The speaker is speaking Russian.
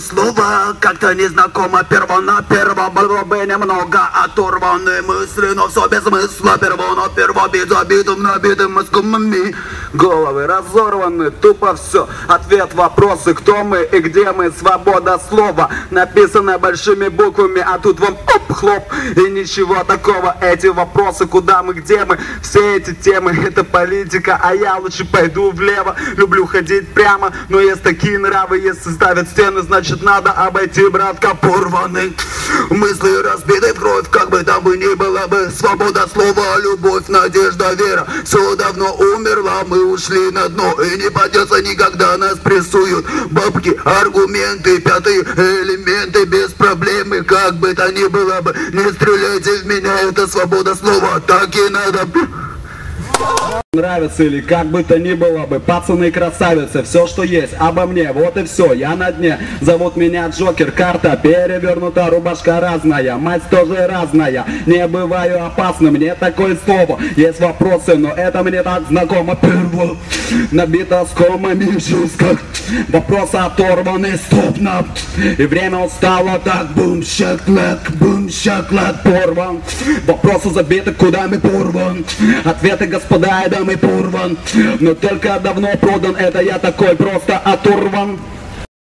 слово как-то незнакомо. Перво было бы немного оторваны мысли, но все без смысла. Перво битум набитым мозгами. Головы разорваны, тупо все. Ответ, вопросы, кто мы и где мы. Свобода слова, написанная большими буквами, а тут вам оп, хлоп, и ничего такого. Эти вопросы, куда мы, где мы, все эти темы, это политика, а я лучше пойду влево. Люблю ходить прямо, но есть такие нравы, если ставят стены, значит надо обойти, братка. Порваны мысли, разбиты в кровь, как бы там бы ни было бы. Свобода слова, любовь, надежда, вера, все давно умерло, мы ушли на дно, и не подняться никогда, нас прессуют бабки, аргументы, пятые элементы, без проблемы, как бы то ни было бы. Не стреляйте в меня, это свобода слова, так и надо. Нравится или как бы то ни было бы, пацаны и красавицы, все что есть обо мне, вот и все, я на дне. Зовут меня Джокер, карта перевернута, рубашка разная, мать тоже разная. Не бываю опасным, не такое слово. Есть вопросы, но это мне так знакомо. Перво набито скомами жизнь, как вопросы оторваны, стопно. И время устало так, бум-щаклак, порван. Вопросы забиты, куда мы порван. Ответы, господа, и дамы, порван. Но только давно продан, это я такой просто оторван.